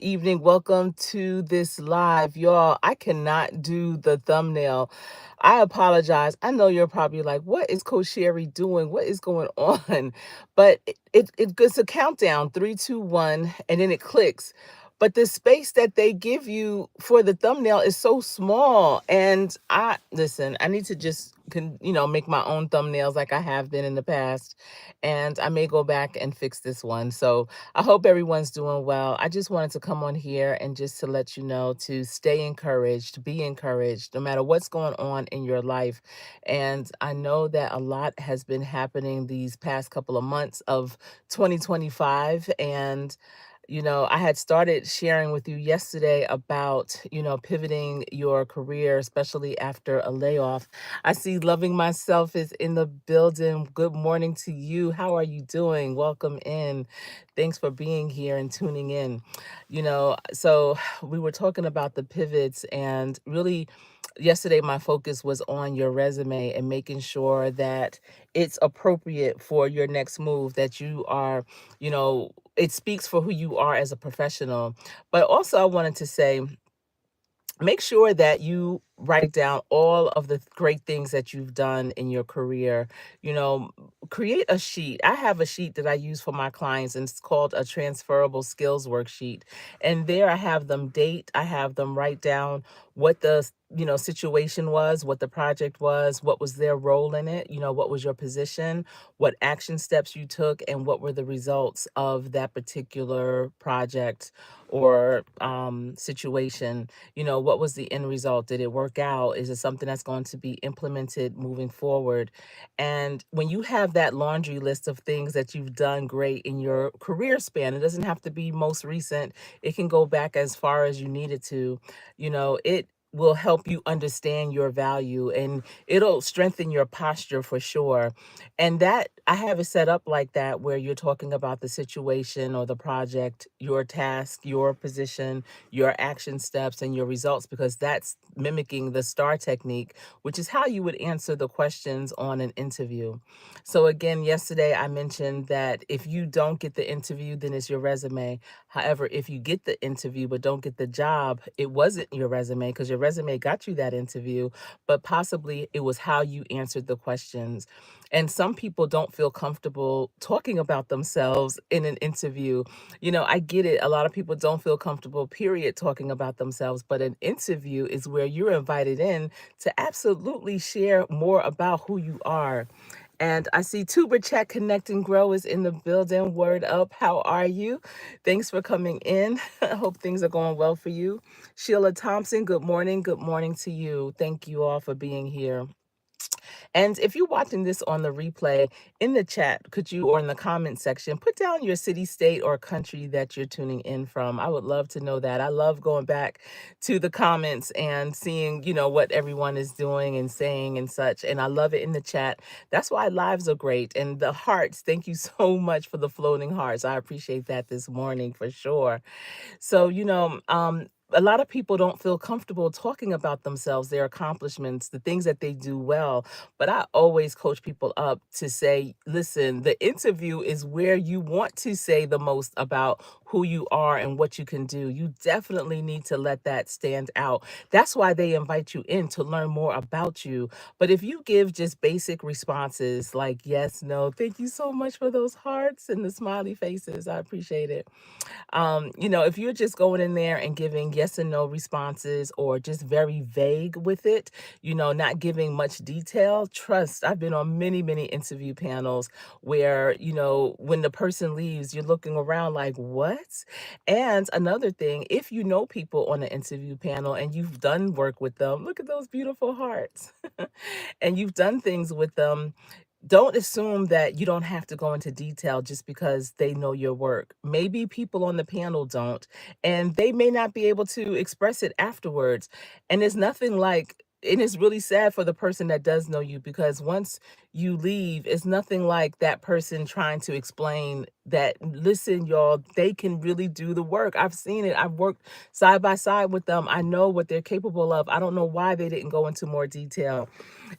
evening. Welcome to this live. Y'all, I cannot do the thumbnail. I apologize. I know you're probably like, what is Coach Sherri doing? What is going on? But it's a countdown, 3, 2, 1, and then it clicks. But the space that they give you for the thumbnail is so small. And I need to just make my own thumbnails like I have been in the past. And I may go back and fix this one. So I hope everyone's doing well. I just wanted to come on here and just to let you know to stay encouraged, be encouraged, no matter what's going on in your life. And I know that a lot has been happening these past couple of months of 2025. And I had started sharing with you yesterday about, pivoting your career, especially after a layoff. I see Loving Myself is in the building. Good morning to you. How are you doing? Welcome in. Thanks for being here and tuning in. So we were talking about the pivots, and really yesterday my focus was on your resume and making sure that it's appropriate for your next move, that you are, it speaks for who you are as a professional. But also I wanted to say, make sure that you write down all of the great things that you've done in your career. Create a sheet. I have a sheet that I use for my clients, and it's called a transferable skills worksheet. And there I have them date, I have them write down what the situation was, what the project was, what was their role in it, what was your position, what action steps you took, and what were the results of that particular project or situation. What was the end result? Did it work out? Is it something that's going to be implemented moving forward? And when you have that laundry list of things that you've done great in your career span, it doesn't have to be most recent. It can go back as far as you need it to. It will help you understand your value, and it'll strengthen your posture for sure. And that I have it set up like that, where you're talking about the situation or the project, your task, your position, your action steps, and your results, because that's mimicking the STAR technique, which is how you would answer the questions on an interview. So again, yesterday I mentioned that if you don't get the interview, then it's your resume. However, if you get the interview but don't get the job, it wasn't your resume, because your resume got you that interview, but possibly it was how you answered the questions. And some people don't feel comfortable talking about themselves in an interview. I get it. A lot of people don't feel comfortable, period, talking about themselves. But an interview is where you're invited in to absolutely share more about who you are. And I see Tuber Chat Connect and Grow is in the building. Word up. How are you? Thanks for coming in. I hope things are going well for you. Sheila Thompson, good morning. Good morning to you. Thank you all for being here. And if you're watching this on the replay, in the chat, could you, or in the comment section, put down your city, state, or country that you're tuning in from? I would love to know that. I love going back to the comments and seeing, what everyone is doing and saying and such. And I love it in the chat. That's why lives are great. And the hearts, thank you so much for the floating hearts. I appreciate that this morning for sure. So, a lot of people don't feel comfortable talking about themselves, their accomplishments, the things that they do well. But I always coach people up to say, listen, the interview is where you want to say the most about who you are and what you can do. You definitely need to let that stand out. That's why they invite you in, to learn more about you. But if you give just basic responses like yes, no, thank you so much for those hearts and the smiley faces, I appreciate it. If you're just going in there and giving yes and no responses, or just very vague with it, not giving much detail, trust, I've been on many, many interview panels where, when the person leaves, you're looking around like, what? And another thing, if you know people on the interview panel and you've done work with them, look at those beautiful hearts, and you've done things with them, don't assume that you don't have to go into detail just because they know your work. Maybe people on the panel don't, and they may not be able to express it afterwards. And it's nothing like, and it's really sad for the person that does know you, because once you leave, it's nothing like that person trying to explain that, listen, y'all, they can really do the work. I've seen it. I've worked side by side with them. I know what they're capable of. I don't know why they didn't go into more detail.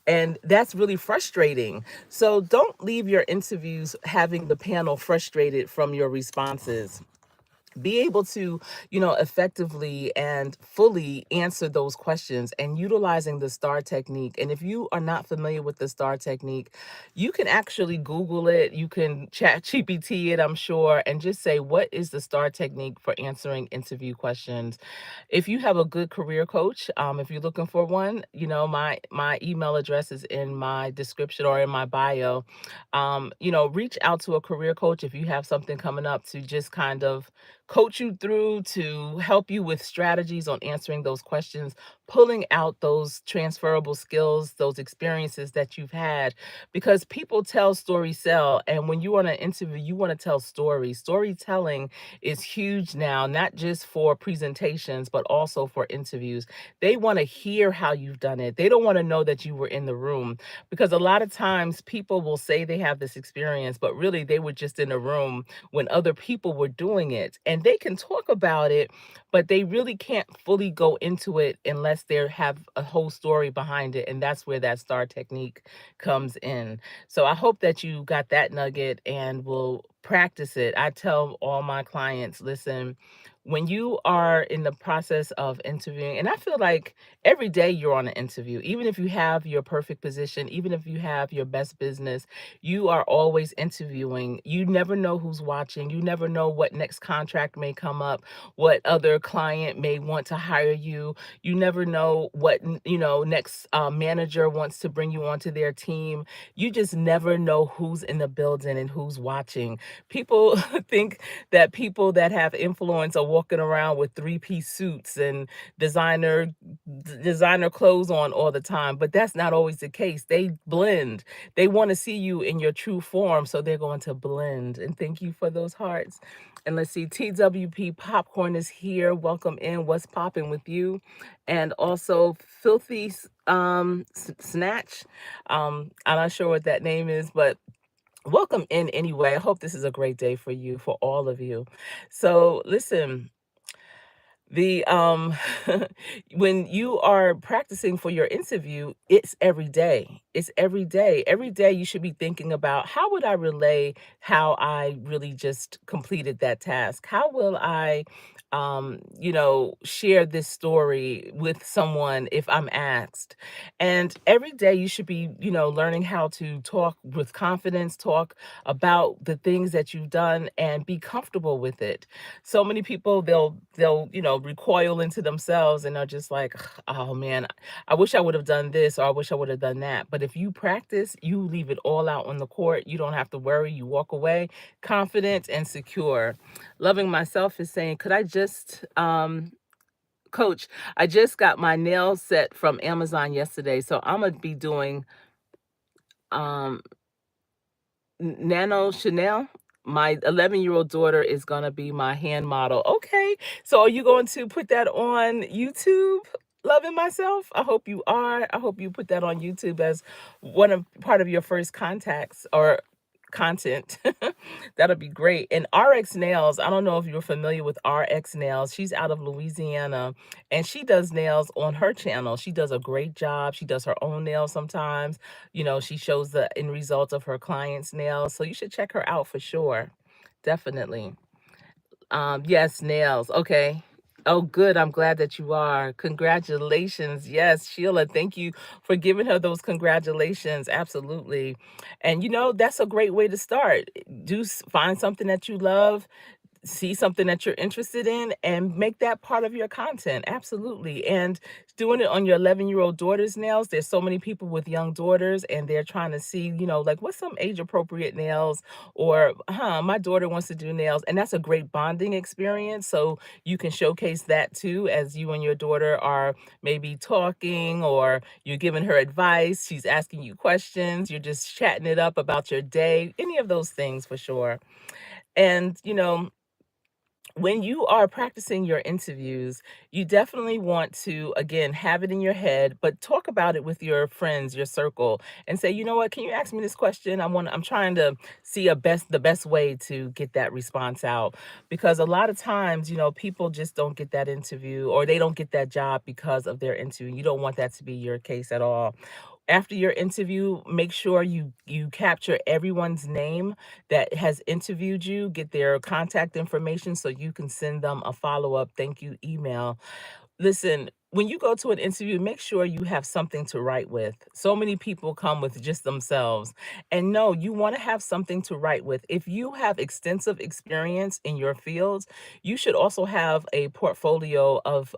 And that's really frustrating. So don't leave your interviews having the panel frustrated from your responses. be able to, effectively and fully answer those questions and utilizing the STAR technique. And if you are not familiar with the STAR technique, you can actually Google it. You can chat GPT it, I'm sure, and just say, what is the STAR technique for answering interview questions? If you have a good career coach, if you're looking for one, my email address is in my description or in my bio. Reach out to a career coach if you have something coming up to just kind of coach you through, to help you with strategies on answering those questions, pulling out those transferable skills, those experiences that you've had, because people tell, stories sell. And when you want to interview, you want to tell stories. Storytelling is huge now, not just for presentations, but also for interviews. They want to hear how you've done it. They don't want to know that you were in the room, because a lot of times people will say they have this experience, but really they were just in a room when other people were doing it. And they can talk about it, but they really can't fully go into it unless they have a whole story behind it. And that's where that STAR technique comes in. So I hope that you got that nugget and will practice it. I tell all my clients, listen, when you are in the process of interviewing, and I feel like every day you're on an interview, even if you have your perfect position, even if you have your best business, you are always interviewing. You never know who's watching. You never know what next contract may come up, what other client may want to hire you. You never know what, next manager wants to bring you onto their team. You just never know who's in the building and who's watching. People think that people that have influence are walking around with three-piece suits and designer clothes on all the time, but that's not always the case. They blend. They want to see you in your true form, so they're going to blend. And thank you for those hearts. And let's see, TWP Popcorn is here. Welcome in. What's popping with you? And also Filthy Snatch. I'm not sure what that name is, but welcome in anyway. I hope this is a great day for you, for all of you. So listen, the when you are practicing for your interview, it's every day. It's every day. Every day you should be thinking about, how would I relay how I really just completed that task? How will I share this story with someone if I'm asked? And every day you should be, learning how to talk with confidence, talk about the things that you've done and be comfortable with it. So many people, they'll recoil into themselves and are just like, oh man, I wish I would have done this, or I wish I would have done that. But if you practice, you leave it all out on the court. You don't have to worry. You walk away confident and secure. Loving Myself is saying, could I just coach, I just got my nail set from Amazon yesterday, so I'm gonna be doing um Nano Chanel. My 11-year-old daughter is gonna be my hand model. Okay, so are you going to put that on YouTube? Loving Myself? I hope you are. I hope you put that on YouTube as part of your first contacts or content. That'll be great. And RX Nails, I don't know if you're familiar with RX Nails. She's out of Louisiana and she does nails on her channel. She does a great job. She does her own nails sometimes. She shows the end result of her clients' nails. So you should check her out for sure. Definitely. Yes, nails. Okay. Oh, good. I'm glad that you are. Congratulations. Yes, Sheila, thank you for giving her those congratulations. Absolutely. And that's a great way to start. Find something that you love, see something that you're interested in, and make that part of your content. Absolutely. And doing it on your 11-year-old daughter's nails, there's so many people with young daughters and they're trying to see, like, what's some age appropriate nails, or my daughter wants to do nails, and that's a great bonding experience. So you can showcase that too, as you and your daughter are maybe talking, or you're giving her advice, she's asking you questions, you're just chatting it up about your day, any of those things for sure. And when you are practicing your interviews, you definitely want to, again, have it in your head, but talk about it with your friends, your circle, and say, you know what, can you ask me this question? I'm trying to see the best way to get that response out. Because a lot of times, people just don't get that interview, or they don't get that job because of their interview. You don't want that to be your case at all. After your interview, make sure you capture everyone's name that has interviewed you, get their contact information so you can send them a follow-up thank you email. Listen, when you go to an interview, make sure you have something to write with. So many people come with just themselves. And no, you want to have something to write with. If you have extensive experience in your fields, you should also have a portfolio of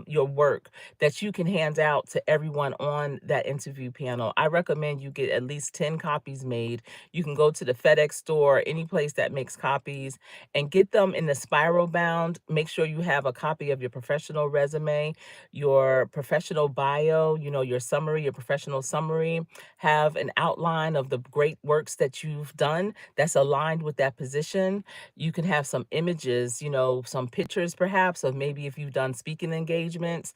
your work that you can hand out to everyone on that interview panel. I recommend you get at least 10 copies made. You can go to the FedEx store, any place that makes copies, and get them in the spiral bound. Make sure you have a copy of your professional resume, your professional bio, your summary, your professional summary. Have an outline of the great works that you've done that's aligned with that position. You can have some images, some pictures perhaps of maybe if you've done speaking engagements,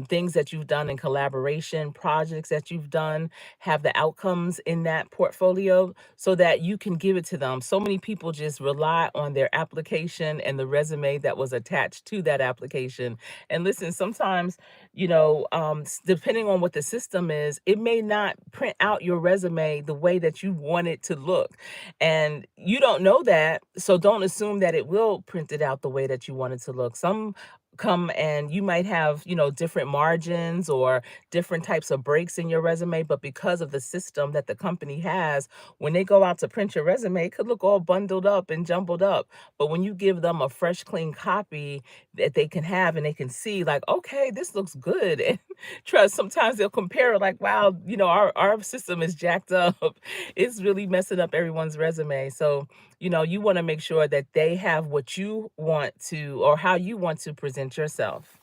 things that you've done in collaboration, projects that you've done, have the outcomes in that portfolio so that you can give it to them. So many people just rely on their application and the resume that was attached to that application. And listen, sometimes, depending on what the system is, it may not print out your resume the way that you want it to look. And you don't know that. So don't assume that it will print it out the way that you want it to look. Some come and you might have, different margins or different types of breaks in your resume, but because of the system that the company has, when they go out to print your resume, it could look all bundled up and jumbled up. But when you give them a fresh, clean copy that they can have and they can see, like, okay, this looks good. And trust, sometimes they'll compare it like, wow, our system is jacked up. It's really messing up everyone's resume. So, you want to make sure that they have what you want to or how you want to present yourself.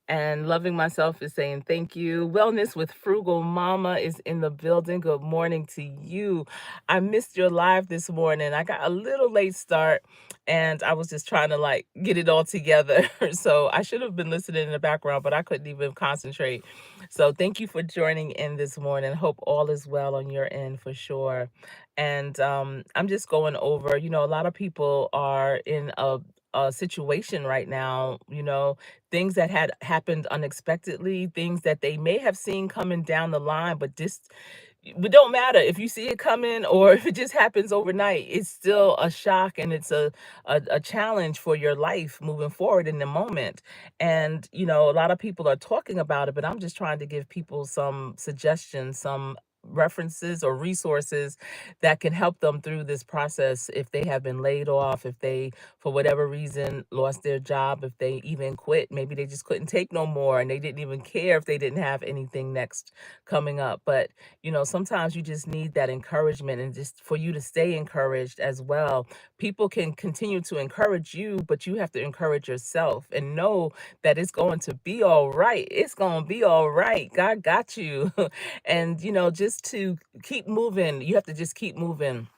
And Loving Myself is saying thank you. Wellness with Frugal Mama is in the building. Good morning to you. I missed your live this morning. I got a little late start and I was just trying to like get it all together. So I should have been listening in the background, but I couldn't even concentrate. So thank you for joining in this morning. Hope all is well on your end for sure. And I'm just going over, a lot of people are in a situation right now, things that had happened unexpectedly, things that they may have seen coming down the line, but just it don't matter if you see it coming or if it just happens overnight. It's still a shock and it's a challenge for your life moving forward in the moment. And a lot of people are talking about it, but I'm just trying to give people some suggestions, some references or resources that can help them through this process if they have been laid off, if they for whatever reason lost their job, if they even quit, maybe they just couldn't take no more and they didn't even care if they didn't have anything next coming up. But sometimes you just need that encouragement and just for you to stay encouraged as well. People can continue to encourage you, but you have to encourage yourself and know that it's going to be all right. It's going to be all right. God got you. And just to keep moving, you have to just keep moving.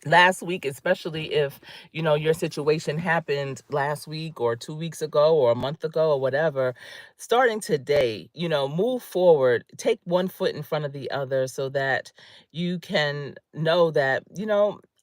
Last week, especially if your situation happened last week or 2 weeks ago or a month ago or whatever, starting today, move forward, take one foot in front of the other so that you can know that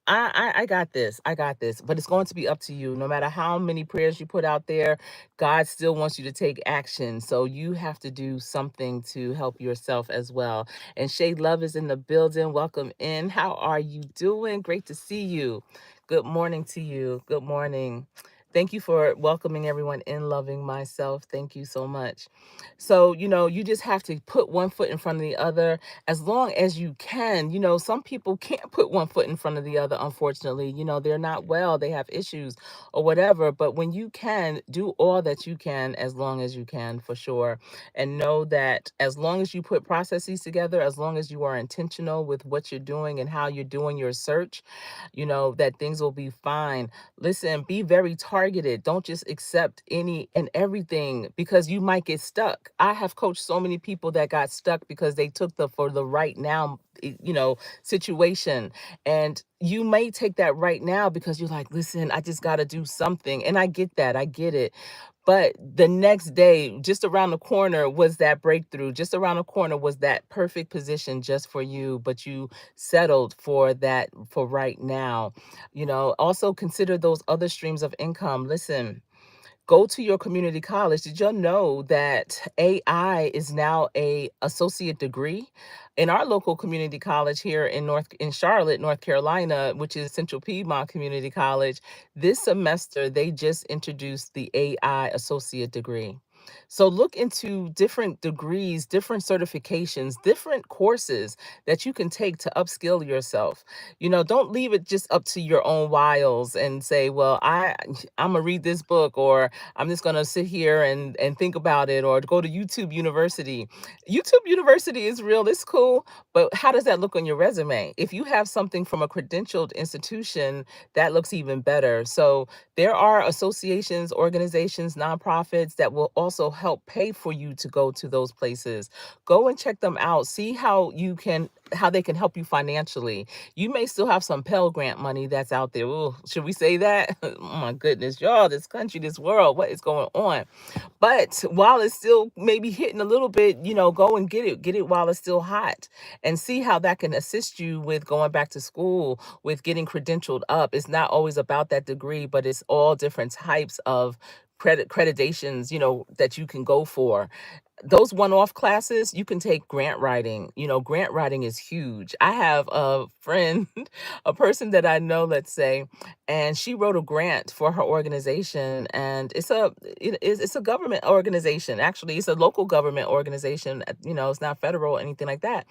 I got this. I got this. But it's going to be up to you. No matter how many prayers you put out there, God still wants you to take action. So you have to do something to help yourself as well. And Shay Love is in the building. Welcome in. How are you doing? Great to see you. Good morning to you. Good morning. Thank you for welcoming everyone in Loving Myself. Thank you so much. So, you just have to put one foot in front of the other as long as you can. Some people can't put one foot in front of the other, unfortunately. They're not well, they have issues or whatever. But when you can, do all that you can as long as you can, for sure. And know that as long as you put processes together, as long as you are intentional with what you're doing and how you're doing your search, that things will be fine. Listen, be very targeted. Don't just accept any and everything because you might get stuck. I have coached so many people that got stuck because they took the for the right now, situation. And you may take that right now because you're like, listen, I just got to do something. And I get that. I get it. But the next day, just around the corner was that breakthrough. Just around the corner was that perfect position just for you, but you settled for that for right now. Also consider those other streams of income. Listen, Go to your community college. Did you know that AI is now a associate degree? In our local community college here in Charlotte, North Carolina, which is Central Piedmont Community College, this semester they just introduced the AI associate degree. So look into different degrees, different certifications, different courses that you can take to upskill yourself. Don't leave it just up to your own wiles and say, well, I'm gonna read this book, or I'm just gonna sit here and think about it, or go to YouTube University. YouTube University is real, it's cool, but how does that look on your resume? If you have something from a credentialed institution, that looks even better. So there are associations, organizations, nonprofits that will also help pay for you to go to those places. Go and check them out. See how they can help you financially. You may still have some Pell Grant money that's out there. Ooh, should we say that? Oh my goodness, y'all, this country, this world, what is going on? But while it's still maybe hitting a little bit, go and get it while it's still hot, and see how that can assist you with going back to school, with getting credentialed up. It's not always about that degree, but it's all different types of creditations, that you can go for. Those one-off classes, you can take grant writing. Grant writing is huge. I have a friend, a person that I know, let's say, and she wrote a grant for her organization, and it's a government organization. Actually, it's a local government organization. It's not federal or anything like that.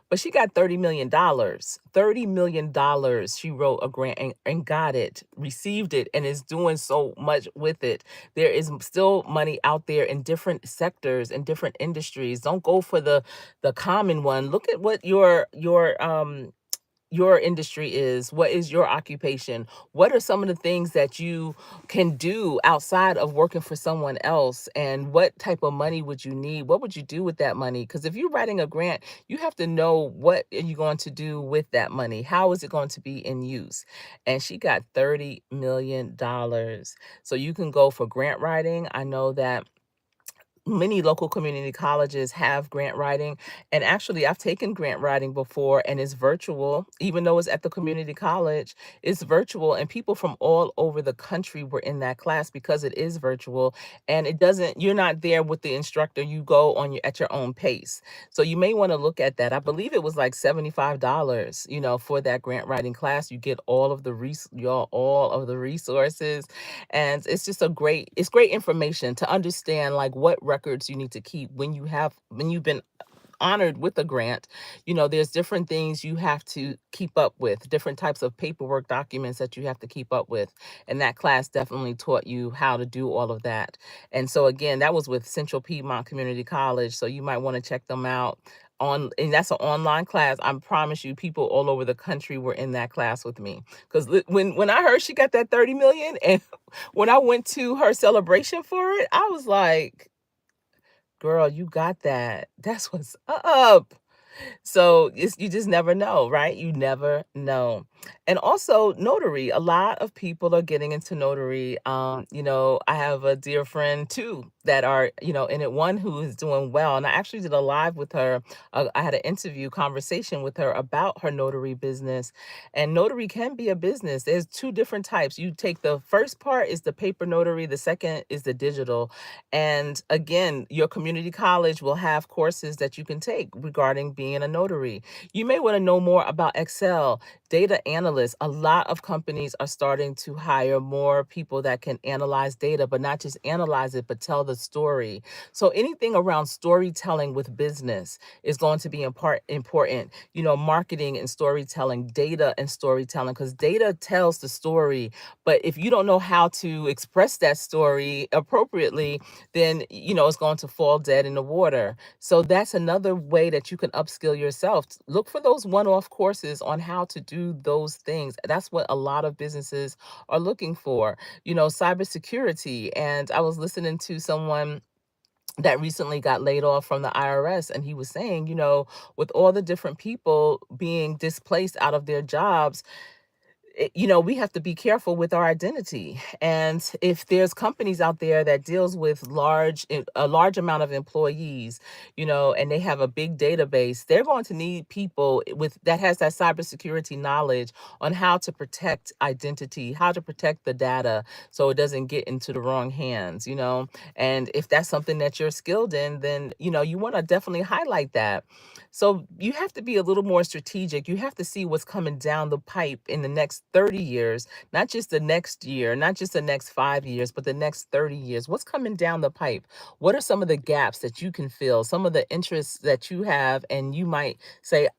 But she got $30 million. $30 million. She wrote a grant and got it, received it, and is doing so much with it. There is still money out there in different sectors and different industries. Don't go for the common one. Look at what your industry is. What is your occupation? What are some of the things that you can do outside of working for someone else? And what type of money would you need? What would you do with that money? Because if you're writing a grant, you have to know what are you going to do with that money. How is it going to be in use? And she got $30 million. So you can go for grant writing. I know that many local community colleges have grant writing, and actually I've taken grant writing before, and it's virtual. Even though it's at the community college, it's virtual, and people from all over the country were in that class because it is virtual. And you're not there with the instructor. You go at your own pace. So you may want to look at that. I believe it was like $75, for that grant writing class. You get all of the resources, and it's just it's great information to understand, like, what records you need to keep when you've been honored with a grant. There's different things you have to keep up with, different types of paperwork documents that you have to keep up with. And that class definitely taught you how to do all of that. And so again, that was with Central Piedmont Community College. So you might want to check them out and that's an online class. I promise you, people all over the country were in that class with me. Because when I heard she got that 30 million, and when I went to her celebration for it, I was like, girl, you got that. That's what's up. So you just never know, right? You never know. And also notary. A lot of people are getting into notary. I have a dear friend too that are, in it, one who is doing well. And I actually did a live with her. I had an interview conversation with her about her notary business. And notary can be a business. There's two different types. You take the first part is the paper notary, the second is the digital. And again, your community college will have courses that you can take regarding being a notary. You may want to know more about Excel, data analysts. A lot of companies are starting to hire more people that can analyze data, but not just analyze it, but tell the story. So anything around storytelling with business is going to be important. Marketing and storytelling, data and storytelling, because data tells the story. But if you don't know how to express that story appropriately, then it's going to fall dead in the water. So that's another way that you can upskill yourself. Look for those one-off courses on how to do those things. That's what a lot of businesses are looking for. Cybersecurity. And I was listening to someone that recently got laid off from the IRS, and he was saying, with all the different people being displaced out of their jobs, we have to be careful with our identity. And if there's companies out there that deals with a large amount of employees, and they have a big database, they're going to need people with that has that cybersecurity knowledge on how to protect identity, how to protect the data so it doesn't get into the wrong hands. And if that's something that you're skilled in, then you want to definitely highlight that. So you have to be a little more strategic. You have to see what's coming down the pipe in the next 30 years, not just the next year, not just the next 5 years, but the next 30 years. What's coming down the pipe? What are some of the gaps that you can fill, some of the interests that you have, and you might say,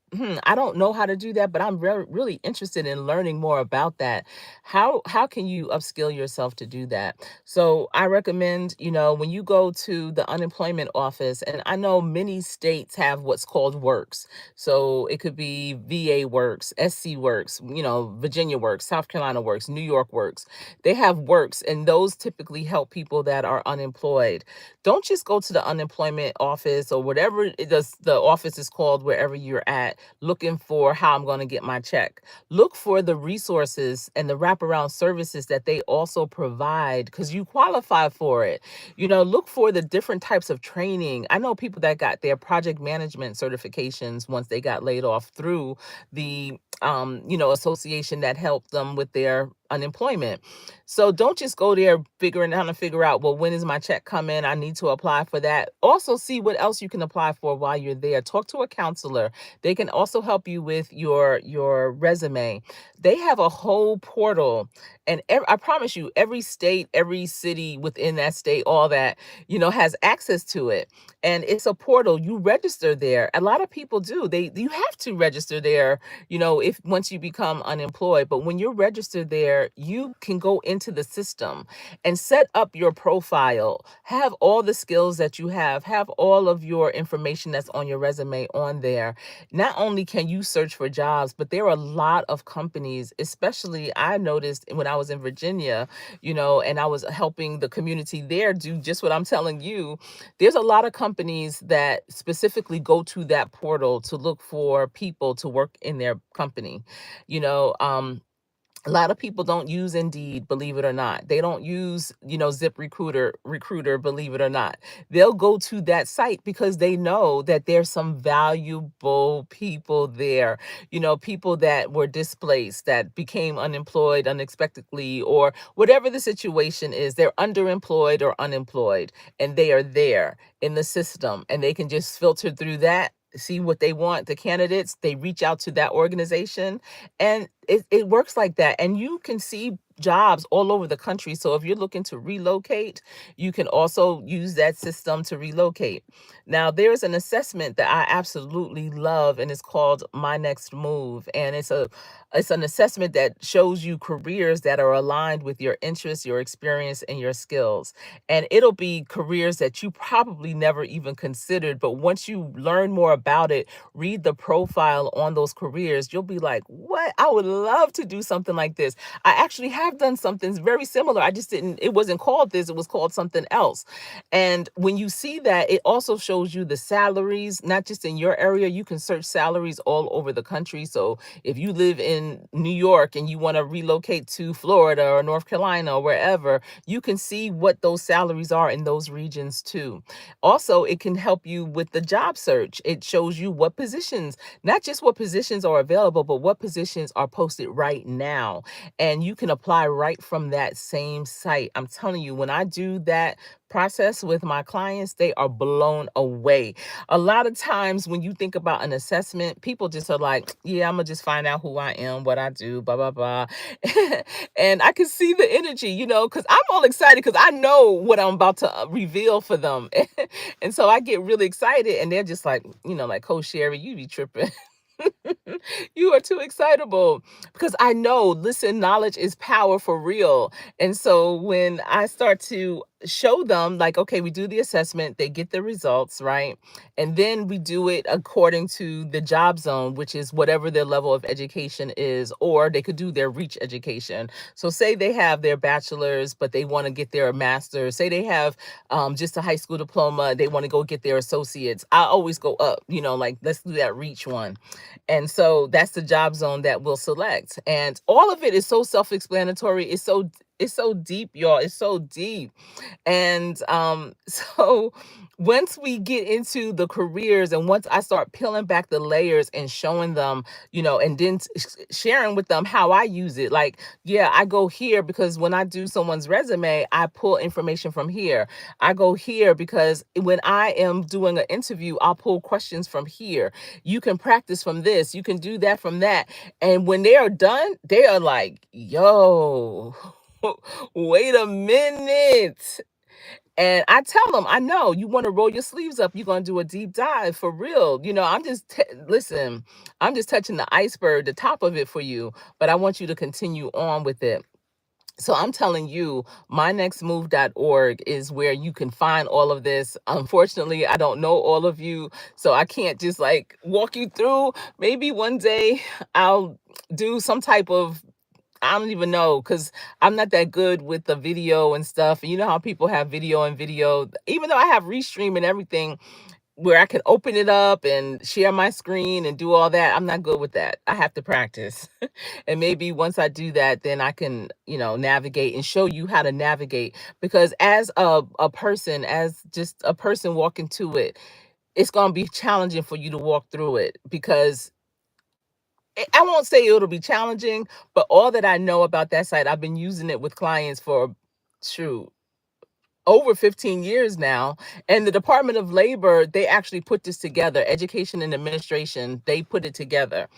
I don't know how to do that, but I'm really interested in learning more about that. How can you upskill yourself to do that? So I recommend, when you go to the unemployment office, and I know many states have what's called works. So it could be VA works, SC works, Virginia works, South Carolina works, New York works. They have works, and those typically help people that are unemployed. Don't just go to the unemployment office or whatever the office is called wherever you're at, looking for how I'm going to get my check. Look for the resources and the wraparound services that they also provide because you qualify for it. Look for the different types of training. I know people that got their project management certifications once they got laid off through the association that helped them with their unemployment. So don't just go there trying to figure out, well, when is my check coming? I need to apply for that. Also see what else you can apply for while you're there. Talk to a counselor. They can also help you with your resume. They have a whole portal, and I promise you, every state, every city within that state, all that, has access to it. And it's a portal. You register there. A lot of people do. You have to register there, if once you become unemployed. But when you're registered there, you can go into the system and set up your profile, have all the skills that you have all of your information that's on your resume on there. Not only can you search for jobs, but there are a lot of companies, especially I noticed when I was in Virginia, and I was helping the community there do just what I'm telling you. There's a lot of companies that specifically go to that portal to look for people to work in their company. You know, um, a lot of people don't use Indeed, believe it or not. They don't use, Zip Recruiter, believe it or not. They'll go to that site because they know that there's some valuable people there, people that were displaced, that became unemployed unexpectedly, or whatever the situation is. They're underemployed or unemployed, and they are there in the system, and they can just filter through that, see what they want, the candidates, they reach out to that organization, and it works like that. And you can see jobs all over the country. So if you're looking to relocate, you can also use that system to relocate. Now, there's an assessment that I absolutely love, and it's called My Next Move. And it's an assessment that shows you careers that are aligned with your interests, your experience, and your skills. And it'll be careers that you probably never even considered. But once you learn more about it, read the profile on those careers, you'll be like, what? I would love to do something like this. I actually have done something very similar. I just didn't, it wasn't called this, it was called something else. And when you see that, it also shows you the salaries, not just in your area. You can search salaries all over the country. So if you live in New York and you want to relocate to Florida or North Carolina or wherever, you can see what those salaries are in those regions too. Also, it can help you with the job search. It shows you what positions, not just what positions are available, but what positions are posted right now. And you can apply right from that same site. I'm telling you, when I do that process with my clients, they are blown away. A lot of times when you think about an assessment, people just are like, yeah, I'm gonna just find out who I am, what I do, blah, blah, blah. And I can see the energy, because I'm all excited because I know what I'm about to reveal for them. And so I get really excited, and they're just like, like, Coach Sherri, you be tripping. You are too excitable, because I know, listen, knowledge is power for real. And so when I start to show them like, okay, we do the assessment, they get the results, right? And then we do it according to the job zone, which is whatever their level of education is, or they could do their reach education. So say they have their bachelor's, but they want to get their master's. Say they have just a high school diploma, they want to go get their associates. I always go up, like let's do that reach one. And so that's the job zone that we'll select. And all of it is so self-explanatory. It's so deep, y'all. It's so deep. And so once we get into the careers and once I start peeling back the layers and showing them, and then sharing with them how I use it. Like, yeah, I go here because when I do someone's resume, I pull information from here. I go here because when I am doing an interview, I'll pull questions from here. You can practice from this, you can do that from that. And when they are done, they are like, yo, wait a minute. And I tell them, I know you want to roll your sleeves up. You're going to do a deep dive for real. Listen, I'm just touching the iceberg, the top of it for you, but I want you to continue on with it. So I'm telling you, mynextmove.org is where you can find all of this. Unfortunately, I don't know all of you, so I can't just like walk you through. Maybe one day I'll do some type of, I don't even know, because I'm not that good with the video and stuff. And you know how people have video, even though I have Restream and everything where I can open it up and share my screen and do all that. I'm not good with that. I have to practice. And maybe once I do that, then I can, navigate and show you how to navigate. Because as a person, as just a person walking to it, it's going to be challenging for you to walk through it because I won't say it'll be challenging, but all that I know about that site, I've been using it with clients for shoot over 15 years now. And the Department of Labor, they actually put this together. Education and Administration, they put it together.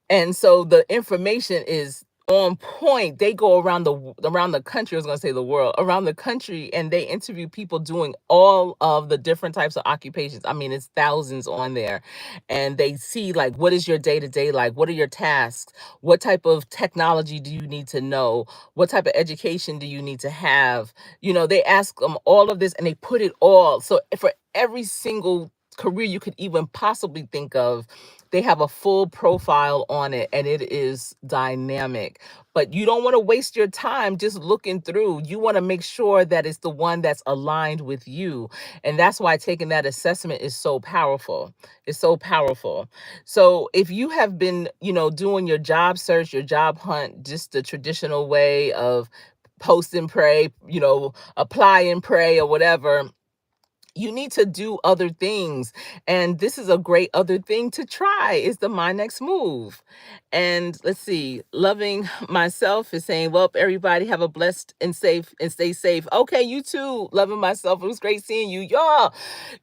And so the information is on point. They go around the country. I was going to say the world, around the country, and they interview people doing all of the different types of occupations. I mean, it's thousands on there. And they see like, what is your day-to-day like? What are your tasks? What type of technology do you need to know? What type of education do you need to have? They ask them all of this and they put it all. So for every single career you could even possibly think of, they have a full profile on it and it is dynamic. But you don't want to waste your time just looking through. You want to make sure that it's the one that's aligned with you. And that's why taking that assessment is so powerful. It's so powerful. So if you have been, doing your job search, your job hunt, just the traditional way of post and pray, apply and pray or whatever, you need to do other things. And this is a great other thing to try is the My Next Move. And let's see, loving myself is saying, well, everybody have a blessed and safe and stay safe. Okay, you too, loving myself. It was great seeing you.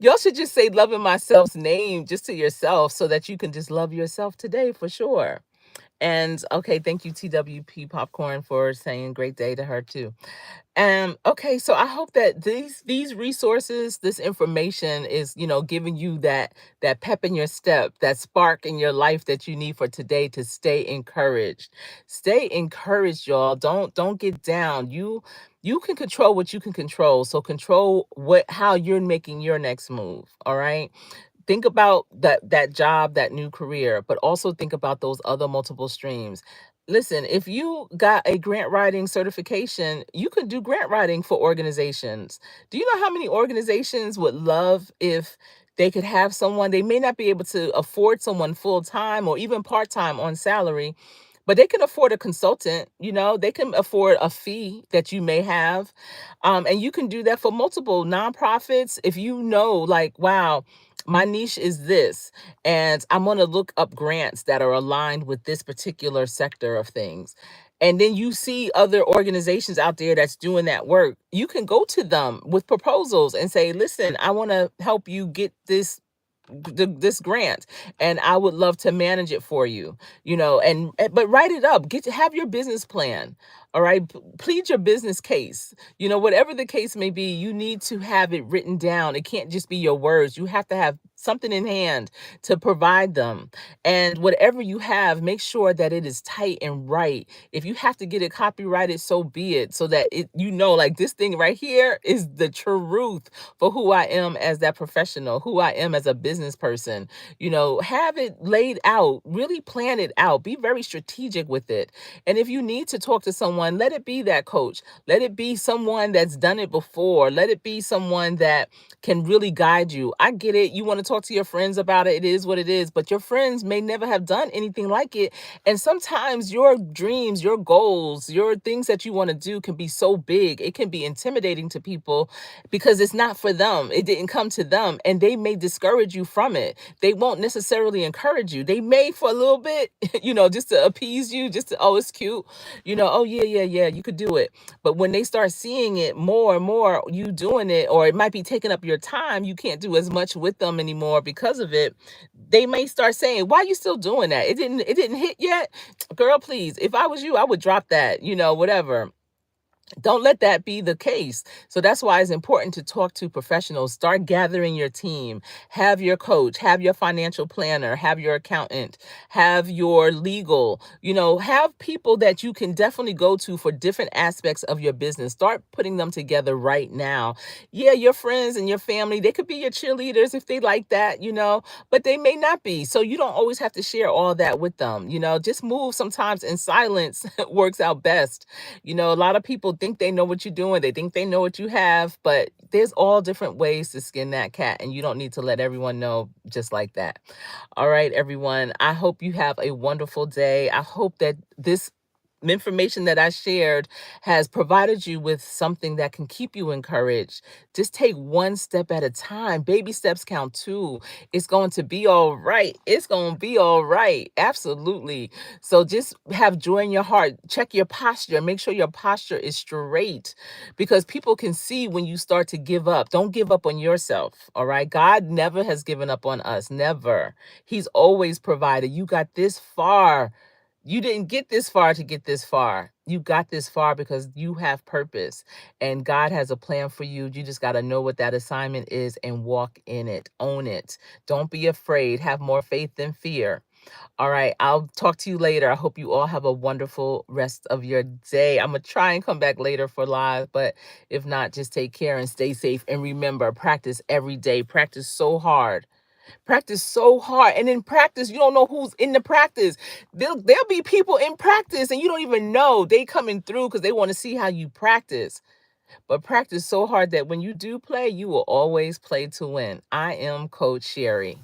Y'all should just say loving myself's name just to yourself so that you can just love yourself today for sure. And okay, thank you, TWP Popcorn, for saying great day to her too. Okay, so I hope that these resources, this information is, giving you that pep in your step, that spark in your life that you need for today to stay encouraged. Stay encouraged, y'all. Don't get down. You can control what you can control. So control how you're making your next move. All right. Think about that job, that new career, but also think about those other multiple streams. Listen, if you got a grant writing certification, you could do grant writing for organizations. Do you know how many organizations would love if they could have someone? They may not be able to afford someone full time or even part time on salary, but they can afford a consultant. They can afford a fee that you may have. And you can do that for multiple nonprofits. If like, wow, my niche is this, and I'm going to look up grants that are aligned with this particular sector of things. And then you see other organizations out there that's doing that work. You can go to them with proposals and say, listen, I want to help you get this grant, and I would love to manage it for you. But write it up, have your business plan. All right. Plead your business case. Whatever the case may be, you need to have it written down. It can't just be your words. You have to have something in hand to provide them. And whatever you have, make sure that it is tight and right. If you have to get it copyrighted, so be it, so that like this thing right here is the truth for who I am as that professional, who I am as a business person. Have it laid out, really plan it out, be very strategic with it. And if you need to talk to someone, let it be that coach. Let it be someone that's done it before. Let it be someone that can really guide you. I get it. You want to talk to your friends about it. It is what it is. But your friends may never have done anything like it. And sometimes your dreams, your goals, your things that you want to do can be so big. It can be intimidating to people because it's not for them. It didn't come to them. And they may discourage you from it. They won't necessarily encourage you. They may for a little bit, just to appease you, just to, oh, it's cute, oh, yeah, yeah, yeah, you could do it. But when they start seeing it more and more, you doing it, or it might be taking up your time, you can't do as much with them anymore because of it. They may start saying, why are you still doing that? It didn't hit yet. Girl, please, if I was you, I would drop that, whatever. Don't let that be the case. So that's why it's important to talk to professionals. Start gathering your team. Have your coach, have your financial planner, have your accountant, have your legal, have people that you can definitely go to for different aspects of your business. Start putting them together right now. Yeah, your friends and your family, they could be your cheerleaders if they like that, but they may not be. So you don't always have to share all that with them. Just move sometimes in silence works out best. A lot of people think they know what you're doing. They think they know what you have, but there's all different ways to skin that cat, and you don't need to let everyone know just like that. All right, everyone. I hope you have a wonderful day. I hope that this information that I shared has provided you with something that can keep you encouraged. Just take one step at a time. Baby steps count too. It's going to be all right. It's going to be all right. Absolutely. So just have joy in your heart. Check your posture. Make sure your posture is straight, because people can see when you start to give up. Don't give up on yourself. All right. God never has given up on us. Never. He's always provided. You got this far. You didn't get this far to get this far. You got this far because you have purpose, and God has a plan for you. You just got to know what that assignment is and walk in it. Own it. Don't be afraid. Have more faith than fear. All right. I'll talk to you later. I hope you all have a wonderful rest of your day. I'm going to try and come back later for live, but if not, just take care and stay safe. And remember, practice every day. Practice so hard. Practice so hard. And in practice, you don't know who's in the practice. There'll be people in practice and you don't even know. They coming through because they want to see how you practice. But practice so hard that when you do play, you will always play to win. I am Coach Sherri.